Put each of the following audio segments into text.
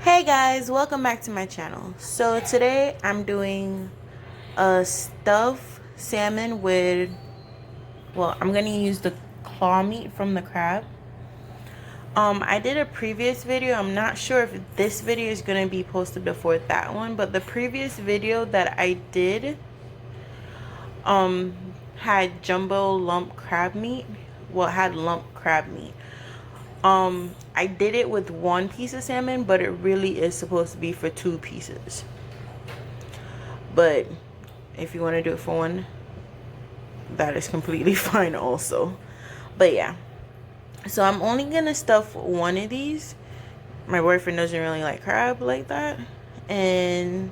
Hey guys, welcome back to my channel. So today I'm doing a stuffed salmon with, well, I'm gonna use the claw meat from the crab. I did a previous video. I'm not sure if this video is gonna be posted before that one, but the previous video that I did had jumbo lump crab meat. Well, it had lump crab meat. I did it with one piece of salmon, but it really is supposed to be for two pieces. But if you want to do it for one, that is completely fine also. But yeah, so I'm only gonna stuff one of these. My boyfriend doesn't really like crab like that, and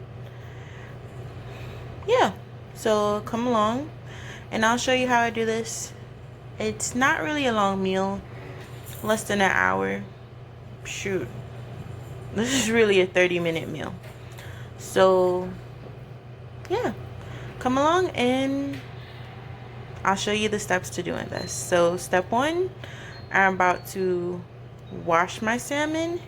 yeah, so come along and I'll show you how I do this. It's not really a long meal, less than an hour. Shoot, this is really a 30-minute meal. So yeah, come along and I'll show you the steps to doing this. So step one, I'm about to wash my salmon,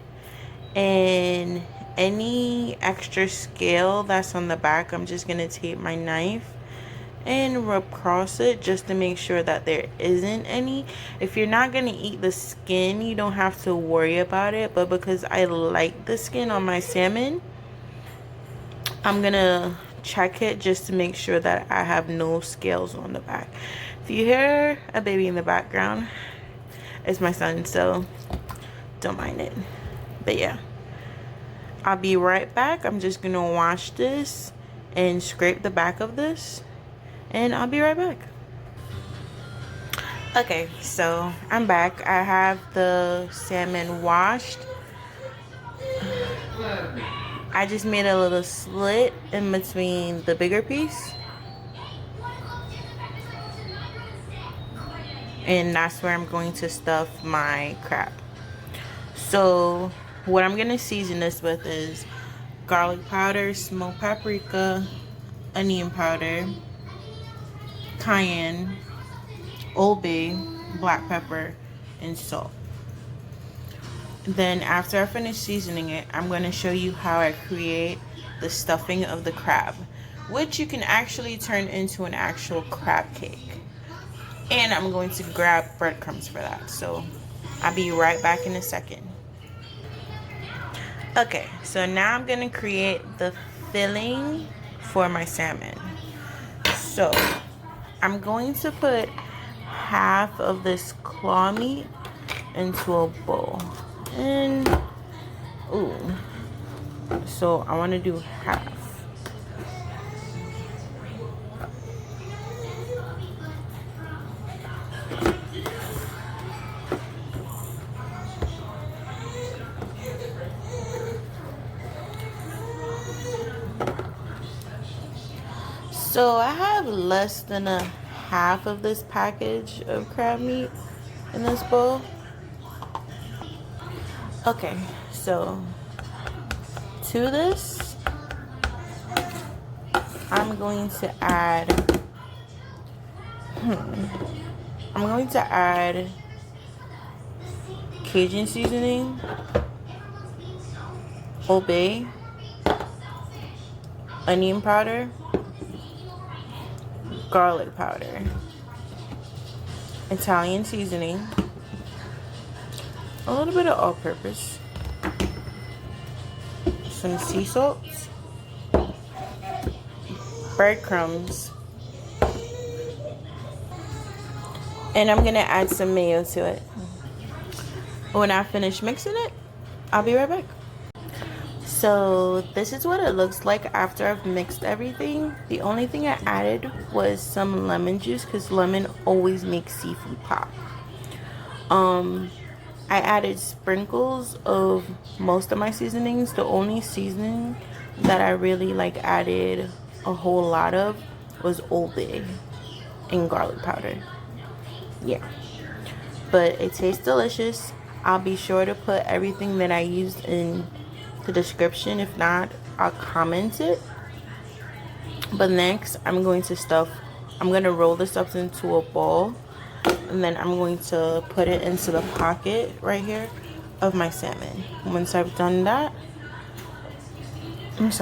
and any extra scale that's on the back, I'm just gonna take my knife and rub across it just to make sure that there isn't any. If you're not gonna eat the skin, you don't have to worry about it, but because I like the skin on my salmon, I'm gonna check it just to make sure that I have no scales on the back. If you hear a baby in the background, it's my son, so don't mind it. But yeah, I'll be right back. I'm just gonna wash this and scrape the back of this, and I'll be right back. Okay, so I'm back. I have the salmon washed. I just made a little slit in between the bigger piece, and that's where I'm going to stuff my crab. So what I'm gonna season this with is garlic powder, smoked paprika, onion powder, cayenne, Old Bay, black pepper, and salt. Then after I finish seasoning it, I'm going to show you how I create the stuffing of the crab, which you can actually turn into an actual crab cake. And I'm going to grab breadcrumbs for that. So I'll be right back in a second. Okay, so now I'm going to create the filling for my salmon. So I'm going to put half of this claw meat into a bowl. And so I want to do half. So I have less than a half of this package of crab meat in this bowl. Okay, so to this, I'm going to add Cajun seasoning, Old Bay, onion powder, garlic powder, Italian seasoning, a little bit of all-purpose, some sea salt, breadcrumbs, and I'm gonna add some mayo to it. When I finish mixing it, I'll be right back. So this is what it looks like after I've mixed everything. The only thing I added was some lemon juice because lemon always makes seafood pop. I added sprinkles of most of my seasonings. The only seasoning that I really added a whole lot of was Old Bay and garlic powder. Yeah, but it tastes delicious. I'll be sure to put everything that I used in the description. If not, I'll comment it. But next, I'm going to roll this up into a ball, and then I'm going to put it into the pocket right here of my salmon. Once I've done that, once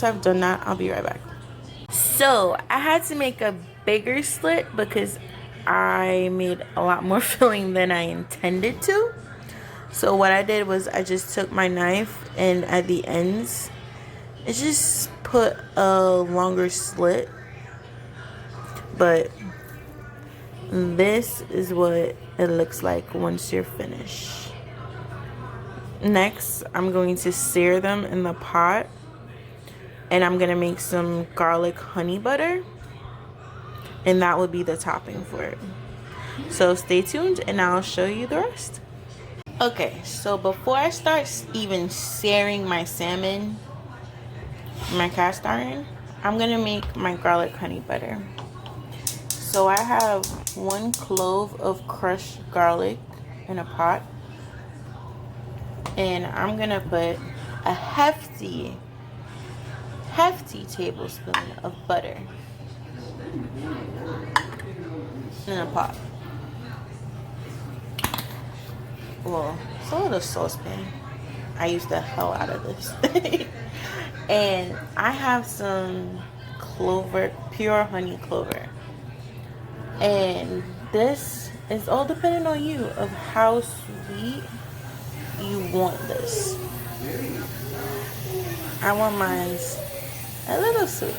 I've done that, I'll be right back. So I had to make a bigger slit because I made a lot more filling than I intended to. So what I did was I just took my knife and at the ends, it just put a longer slit. But this is what it looks like once you're finished. Next, I'm going to sear them in the pot. And I'm going to make some garlic honey butter. And that will be the topping for it. So stay tuned and I'll show you the rest. Okay, so before I start even searing my salmon, my cast iron, I'm going to make my garlic honey butter. So I have 1 clove of crushed garlic in a pot. And I'm going to put a hefty tablespoon of butter in a pot. Well, it's a little saucepan. I use the hell out of this. And I have some clover, pure honey clover. And this is all dependent on you of how sweet you want this. I want mine a little sweet.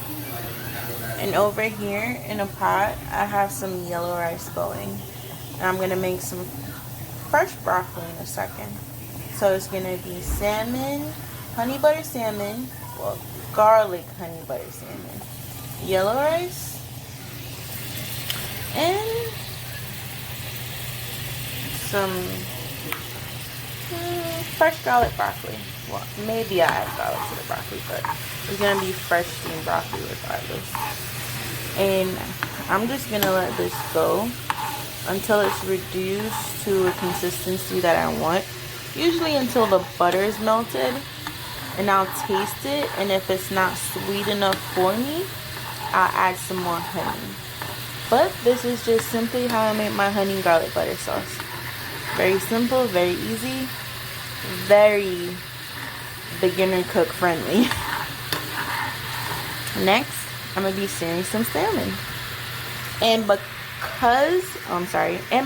And over here in a pot, I have some yellow rice going. And I'm going to make some fresh broccoli in a second. So it's going to be salmon, honey butter salmon, well, garlic honey butter salmon, yellow rice, and some fresh garlic broccoli. Well, maybe I add garlic to the broccoli, but it's going to be fresh steamed broccoli regardless. And I'm just going to let this go until it's reduced to a consistency that I want. Usually until the butter is melted. And I'll taste it. And if it's not sweet enough for me, I'll add some more honey. But this is just simply how I make my honey garlic butter sauce. Very simple, very easy, very beginner cook friendly. Next, I'm going to be searing some salmon. And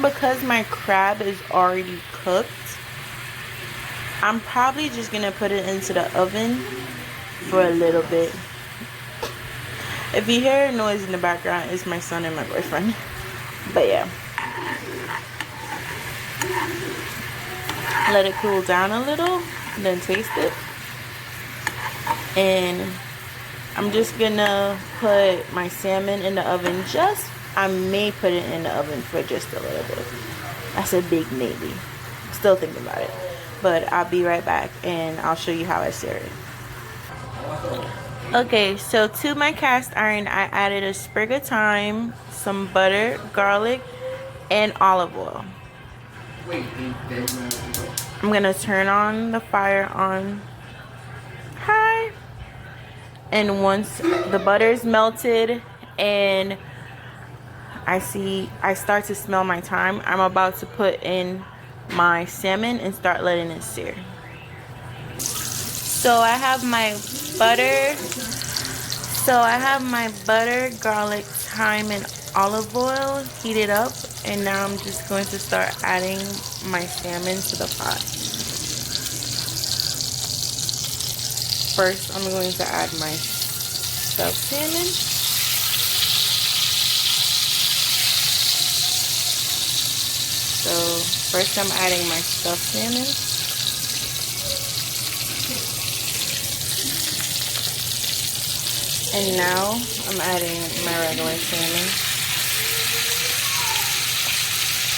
because my crab is already cooked, I'm probably just going to put it into the oven for a little bit. If you hear a noise in the background, it's my son and my boyfriend. But yeah. Let it cool down a little, then taste it. And I'm just gonna put my salmon in the oven. I may put it in the oven for just a little bit. That's a big maybe. Still thinking about it. But I'll be right back and I'll show you how I sear it. Okay, so to my cast iron, I added a sprig of thyme, some butter, garlic, and olive oil. I'm gonna turn on the fire on high. And once the butter is melted and I start to smell my thyme, I'm about to put in my salmon and start letting it sear. So I have my butter, garlic, thyme, and olive oil heated up, and now I'm just going to start adding my salmon to the pot. First, I'm going to add my stuffed salmon. So first I'm adding my stuffed salmon. And now I'm adding my regular salmon.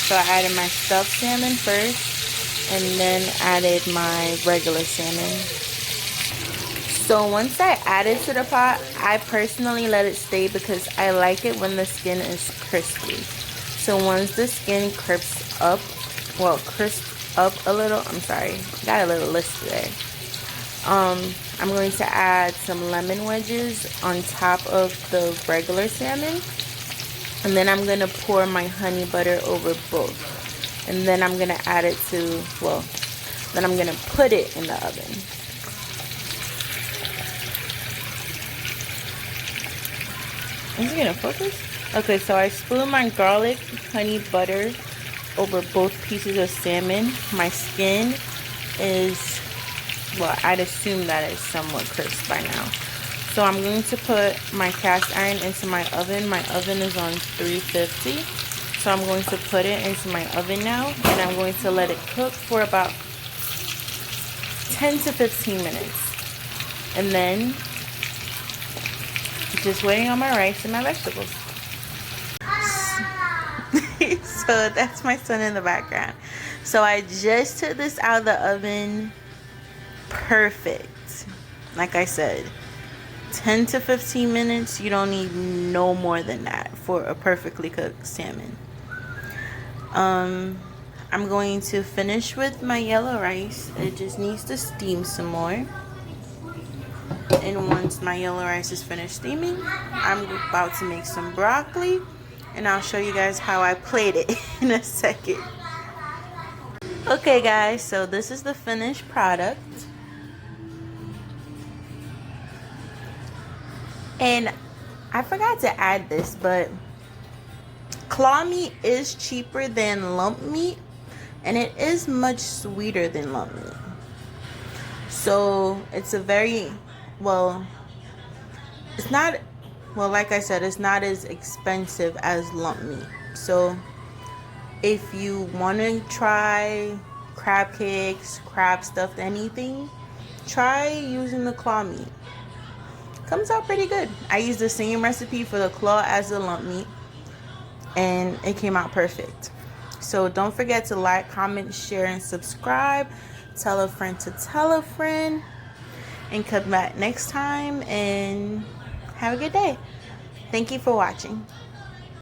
So I added my stuffed salmon first and then added my regular salmon. So once I add it to the pot, I personally let it stay because I like it when the skin is crispy. So once the skin crisps up a little, got a little lisp there. I'm going to add some lemon wedges on top of the regular salmon. And then I'm going to pour my honey butter over both. And then I'm going to add it to, Then I'm gonna put it in the oven. Is it gonna focus? Okay, so I spilled my garlic, honey butter over both pieces of salmon. My skin is, well, I'd assume that it's somewhat crisp by now. So I'm going to put my cast iron into my oven. My oven is on 350. So I'm going to put it into my oven now, and I'm going to let it cook for about 10 to 15 minutes. And then just waiting on my rice and my vegetables. So that's my son in the background. So I just took this out of the oven. Perfect. Like I said, 10 to 15 minutes. You don't need no more than that for a perfectly cooked salmon. I'm going to finish with my yellow rice. It just needs to steam some more. And once my yellow rice is finished steaming, I'm about to make some broccoli, and I'll show you guys how I plate it in a second. Okay guys, so this is the finished product. And I forgot to add this, but claw meat is cheaper than lump meat, and it is much sweeter than lump meat. So it's a very, well, it's not, well, like I said, it's not as expensive as lump meat. So if you want to try crab cakes, crab stuffed anything, try using the claw meat. Comes out pretty good. I used the same recipe for the claw as the lump meat, and it came out perfect. So don't forget to like, comment, share, and subscribe. Tell a friend to tell a friend, and come back next time, and have a good day. Thank you for watching.